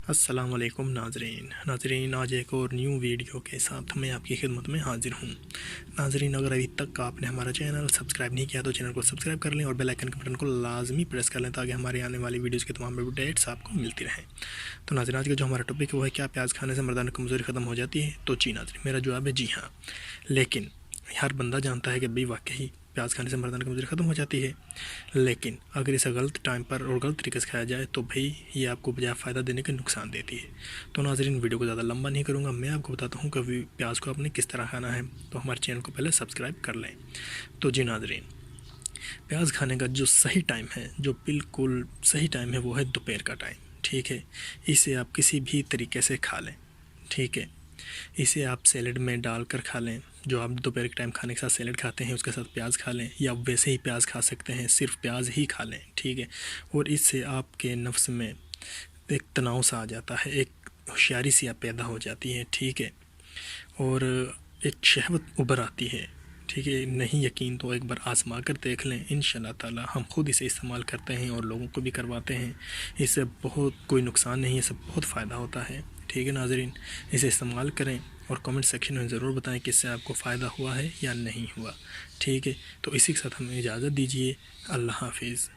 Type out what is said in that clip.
السلام علیکم ناظرین آج ایک اور نیو ویڈیو کے ساتھ میں آپ کی خدمت میں حاضر ہوں۔ ناظرین اگر ابھی تک آپ نے ہمارا چینل سبسکرائب نہیں کیا تو چینل کو سبسکرائب کر لیں اور بیل آئکن کے بٹن کو لازمی پریس کر لیں تاکہ ہمارے آنے والی ویڈیوز کی تمام اپڈیٹس آپ کو ملتی رہیں۔ تو ناظرین آج کا جو ہمارا ٹاپک ہے وہ ہے کیا پیاز کھانے سے مردانہ کمزوری ختم ہو جاتی ہے؟ تو جی ناظرین، میرا جواب ہے جی ہاں، لیکن ہر بندہ جانتا ہے کہ بھئی واقعی پیاز کھانے سے مردانہ کمزوری ختم ہو جاتی ہے، لیکن اگر اسے غلط ٹائم پر اور غلط طریقے سے کھایا جائے تو بھئی یہ آپ کو بجائے فائدہ دینے کے نقصان دیتی ہے۔ تو ناظرین ویڈیو کو زیادہ لمبا نہیں کروں گا، میں آپ کو بتاتا ہوں کہ پیاز کو آپ نے کس طرح کھانا ہے، تو ہمارے چینل کو پہلے سبسکرائب کر لیں۔ تو جی ناظرین، پیاز کھانے کا جو صحیح ٹائم ہے، جو بالکل صحیح ٹائم ہے وہ ہے دوپہر کا ٹائم، ٹھیک ہے۔ اسے آپ کسی بھی طریقے سے کھا لیں، ٹھیک ہے۔ اسے آپ سیلڈ میں ڈال کر کھا لیں، جو آپ دوپہر کے ٹائم کھانے کے ساتھ سیلڈ کھاتے ہیں اس کے ساتھ پیاز کھا لیں، یا ویسے ہی پیاز کھا سکتے ہیں، صرف پیاز ہی کھا لیں، ٹھیک ہے۔ اور اس سے آپ کے نفس میں ایک تناؤ سا آ جاتا ہے، ایک ہوشیاری سی پیدا ہو جاتی ہے، ٹھیک ہے، اور ایک شہوت ابھر آتی ہے، ٹھیک ہے۔ نہیں یقین تو ایک بار آزما کر دیکھ لیں، انشاءاللہ تعالی ہم خود اسے استعمال کرتے ہیں اور لوگوں کو بھی کرواتے ہیں۔ اس سے بہت کوئی نقصان نہیں ہے، اس سے بہت فائدہ ہوتا ہے، ٹھیک ہے ناظرین۔ اسے استعمال کریں اور کمنٹ سیکشن میں ضرور بتائیں کہ اس سے آپ کو فائدہ ہوا ہے یا نہیں ہوا، ٹھیک ہے۔ تو اسی کے ساتھ ہمیں اجازت دیجیے، اللہ حافظ۔